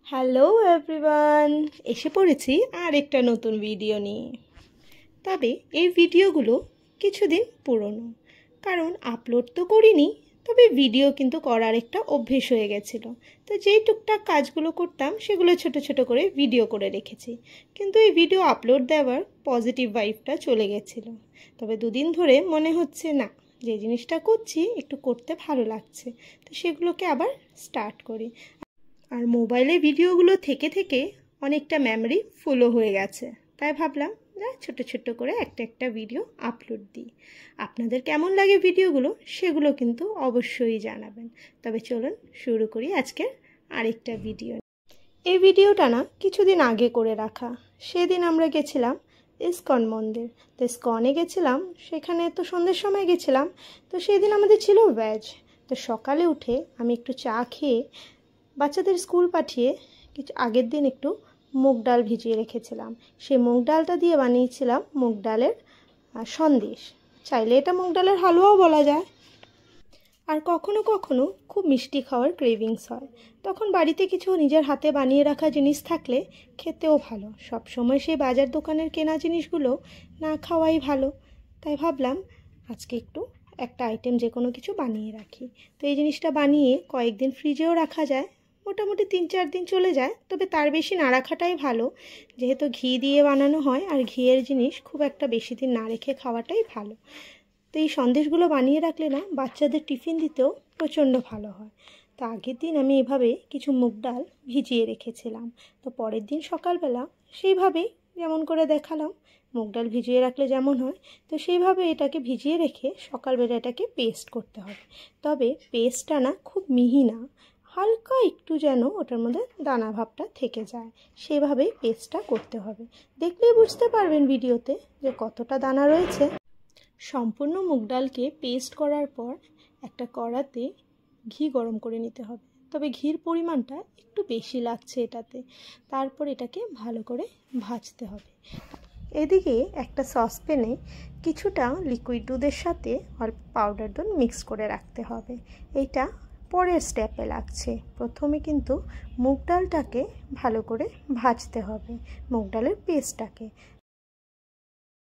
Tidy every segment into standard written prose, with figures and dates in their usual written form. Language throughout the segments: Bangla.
হ্যালো এভরিওয়ান, এসে পড়েছি আর একটা নতুন ভিডিও নিয়ে। তবে এই ভিডিওগুলো কিছুদিন পুরনো, কারণ আপলোড তো করিনি, তবে ভিডিও কিন্তু করার একটা অভ্যেস হয়ে গেছিলো। তো যেই টুকটাক কাজগুলো করতাম সেগুলো ছোট ছোট করে ভিডিও করে রেখেছি, কিন্তু এই ভিডিও আপলোড দেওয়ার পজিটিভ ভাইবটা চলে গেছিলো। তবে দুদিন ধরে মনে হচ্ছে না, যে জিনিসটা করছি একটু করতে ভালো লাগছে, তো সেগুলোকে আবার স্টার্ট করি। আর মোবাইলে ভিডিওগুলো থেকে থেকে অনেকটা মেমরি ফুলও হয়ে গেছে, তাই ভাবলাম যে ছোট ছোট করে একটা একটা ভিডিও আপলোড দিই। আপনাদের কেমন লাগে ভিডিওগুলো সেগুলো কিন্তু অবশ্যই জানাবেন। তবে চলুন শুরু করি আজকের আরেকটা ভিডিও। এই ভিডিওটা না কিছুদিন আগে করে রাখা। সেদিন আমরা গেছিলাম ইস্কন মন্দির। তো ইস্কনে গেছিলাম, সেখানে তো সন্ধ্যের সময় গেছিলাম। তো সেদিন আমাদের ছিল ভেজ। তো সকালে উঠে আমি একটু চা খেয়ে বাচ্চাদের স্কুল পাঠিয়ে কিছু আগের দিন একটু মুগ ডাল ভিজিয়ে রেখেছিলাম। সেই মুগ ডালটা দিয়ে বানিয়েছিলাম মুগ ডালের সন্দেশ। চাইলে এটা মুগ ডালের হালুয়াও বলা যায়। আর কখনো কখনো খুব মিষ্টি খাওয়ার ক্রেভিংস হয়, তখন বাড়িতে কিছু নিজের হাতে বানিয়ে রাখা জিনিস থাকলে খেতেও ভালো। সব সময় সেই বাজার দোকানের কেনা জিনিসগুলো না খাওয়াই ভালো। তাই ভাবলাম আজকে একটু একটা আইটেম যে কোনো কিছু বানিয়ে রাখি। তো এই জিনিসটা বানিয়ে কয়েকদিন ফ্রিজেও রাখা যায়, মোটামুটি 3-4 দিন চলে যায়। তবে তার বেশি না রাখাটাই ভালো, যেহেতু ঘি দিয়ে বানানো হয়, আর ঘিয়ের জিনিস খুব একটা বেশি দিন না রেখে খাওয়াটাই ভালো। তো এই সন্দেশগুলো বানিয়ে রাখলে না বাচ্চাদের টিফিন দিতেও প্রচণ্ড ভালো হয়। তো আগের দিন আমি এভাবে কিছু মুগ ডাল ভিজিয়ে রেখেছিলাম। তো পরের দিন সকালবেলা সেইভাবেই যেমন করে দেখালাম, মুগ ডাল ভিজিয়ে রাখলে যেমন হয়, তো সেইভাবে এটাকে ভিজিয়ে রেখে সকালবেলা এটাকে পেস্ট করতে হবে। তবে পেস্টটা না খুব মিহি না, হালকা একটু যেন ওটার মধ্যে দানা ভাবটা থেকে যায়, সেভাবেই পেস্টটা করতে হবে। দেখলেই বুঝতে পারবেন ভিডিওতে যে কতটা দানা রয়েছে। সম্পূর্ণ মুগ ডালকে পেস্ট করার পর একটা কড়াতে ঘি গরম করে নিতে হবে। তবে ঘির পরিমাণটা একটু বেশি লাগছে এটাতে। তারপর এটাকে ভালো করে ভাজতে হবে। এদিকে একটা সসপ্যানে কিছুটা লিকুইড দুধের সাথে অল্প পাউডার দুধ মিক্স করে রাখতে হবে। এইটা পরের স্টেপে লাগছে। প্রথমে কিন্তু মুগ ডালটাকে ভালো করে ভাজতে হবে, মুগ ডালের পেস্টটাকে।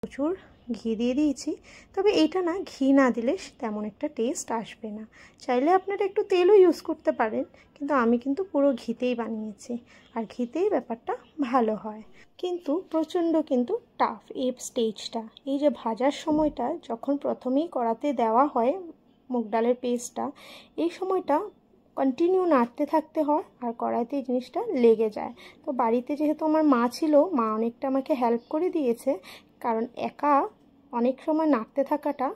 প্রচুর ঘি দিয়ে দিয়েছি, তবে এইটা না ঘি না দিলে তেমন একটা টেস্ট আসবে না। চাইলে আপনারা একটু তেলও ইউজ করতে পারেন, কিন্তু আমি কিন্তু পুরো ঘিতেই বানিয়েছি। আর ঘিতেই ব্যাপারটা ভালো হয়, কিন্তু প্রচণ্ড কিন্তু টাফ এই স্টেজটা। এই যে ভাজার সময়টা যখন প্রথমেই কড়াতে দেওয়া হয় মুগ ডালের পেস্টটা, এই সময়টা কন্টিনিউ নাড়তে থাকতে হয়, আর কড়াইতে এই জিনিসটা লেগে যায়। তো বাড়িতে যেহেতু আমার মা ছিল, মা অনেকটা আমাকে হেল্প করে দিয়েছে, কারণ একা অনেক সময় নাড়তে থাকাটা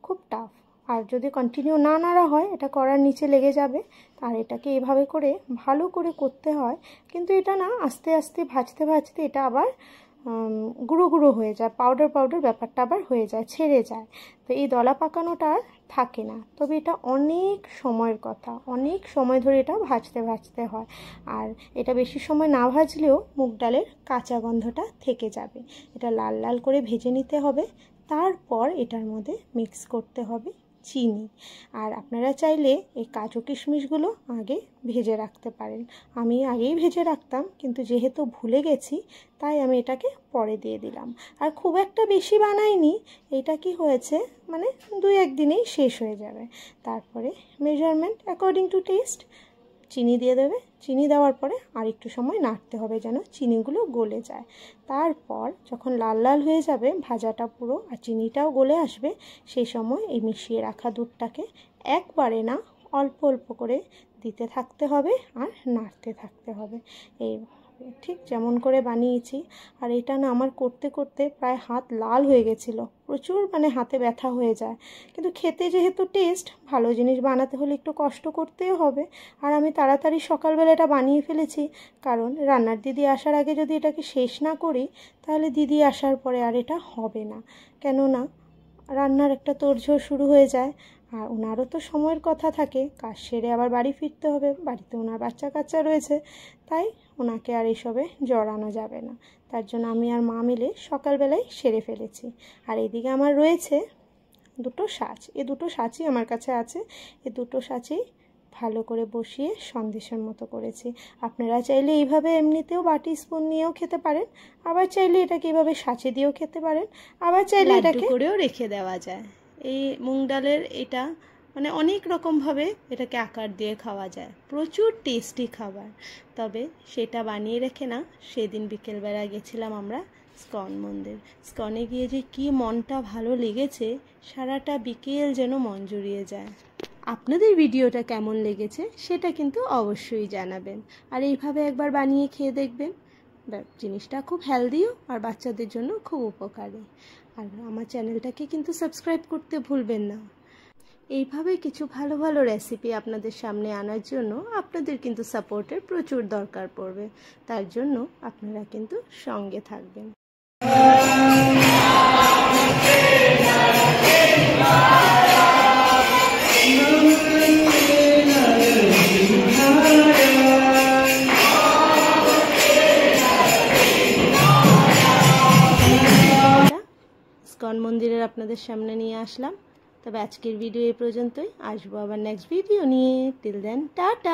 খুব টাফ। আর যদি কন্টিনিউ না নাড়া হয় এটা কড়ার নিচে লেগে যাবে। আর এটাকে এভাবে করে ভালো করে করতে হয়, কিন্তু এটা না আস্তে আস্তে ভাজতে ভাজতে এটা আবার গুঁড়ো গুঁড়ো হয়ে যায়, পাউডার পাউডার ব্যাপারটা আবার হয়ে যায়, ছেড়ে যায়। তো এই দলা পাকানোটা আর থাকে না। তবে এটা অনেক সময়ের কথা, অনেক সময় ধরে এটা ভাজতে ভাজতে হয়। আর এটা বেশি সময় না ভাজলেও মুগ ডালের কাঁচা গন্ধটা থেকে যাবে। এটা লাল লাল করে ভেজে নিতে হবে। তারপর এটার মধ্যে মিক্স করতে হবে চিনি। আর আপনারা চাইলে এই কাজু কিশমিশগুলো আগে ভেজে রাখতে পারেন। আমি আগেই ভেজে রাখতাম, কিন্তু যেহেতু ভুলে গেছি তাই আমি এটাকে পরে দিয়ে দিলাম। আর খুব একটা বেশি বানাইনি, এটা কি হয়েছে মানে 2-1 দিনেই শেষ হয়ে যাবে। তারপরে মেজারমেন্ট অ্যাকর্ডিং টু টেস্ট চিনি দিয়ে দেবে। চিনি দেওয়ার পরে আর একটু সময় নাড়তে হবে যেন চিনিগুলো গলে যায়। তারপর যখন লাল লাল হয়ে যাবে ভাজাটা পুরো, আর চিনিটাও গলে আসবে, সেই সময় এই মিশিয়ে রাখা দুধটাকে একবারে না অল্প অল্প করে দিতে থাকতে হবে আর নাড়তে থাকতে হবে। এই ঠিক যেমন করে বানিয়েছি। আর এটা না আমার করতে করতে প্রায় হাত লাল হয়ে গেছিলো, প্রচুর মানে হাতে ব্যথা হয়ে যায়। কিন্তু খেতে যেহেতু টেস্ট, ভালো জিনিস বানাতে হলে একটু কষ্ট করতেও হবে। আর আমি তাড়াতাড়ি সকালবেলা এটা বানিয়ে ফেলেছি, কারণ রান্নার দিদি আসার আগে যদি এটাকে শেষ না করি তাহলে দিদি আসার পরে আর এটা হবে না। কেননা রান্নার একটা তোড়জোড় শুরু হয়ে যায়, আর ওনারও তো সময়ের কথা থাকে, কাজ সেরে আবার বাড়ি ফিরতে হবে, বাড়িতে ওনার বাচ্চা কাচ্চা রয়েছে, তাই ওনাকে আর এসবে জড়ানো যাবে না। তার জন্য আমি আর মা মিলে সকালবেলায় সেরে ফেলেছি। আর এদিকে আমার রয়েছে দুটো সাজ, এই দুটো সাজই আমার কাছে আছে। এই দুটো সাজেই ভালো করে বসিয়ে সন্দেশের মতো করেছি। আপনারা চাইলে এইভাবে এমনিতেও বাটি স্পুন নিয়েও খেতে পারেন, আবার চাইলে এটাকে এইভাবে সাঁচে দিয়েও খেতে পারেন, আবার চাইলে এটাকে করেও রেখে দেওয়া যায়। এই মুগ ডালের এটা মানে অনেক রকমভাবে এটাকে আকার দিয়ে খাওয়া যায়, প্রচুর টেস্টি খাবার। তবে সেটা বানিয়ে রেখে না, সেদিন বিকেলবেলা গেছিলাম আমরা স্কন মন্দির। স্কনে গিয়ে যে কি মনটা ভালো লেগেছে, সারাটা বিকেল যেন মন জুড়িয়ে যায়। আপনাদের ভিডিওটা কেমন লেগেছে সেটা কিন্তু অবশ্যই জানাবেন, আর এইভাবে একবার বানিয়ে খেয়ে দেখবেন। জিনিসটা খুব হেলদিও আর বাচ্চাদের জন্য খুব উপকারী। আর আমার চ্যানেলটাকে কিন্তু সাবস্ক্রাইব করতে ভুলবেন না। এইভাবে কিছু ভালো ভালো রেসিপি আপনাদের সামনে আনার জন্য আপনাদের কিন্তু সাপোর্টের প্রচুর দরকার পড়বে, তার জন্য আপনারা কিন্তু সঙ্গে থাকবেন। স্কন মন্দিরের আপনাদের সামনে নিয়ে আসলাম। তবে আজকের ভিডিও এই পর্যন্তই, আসবো আবার নেক্সট ভিডিও নিয়ে। Till then tata.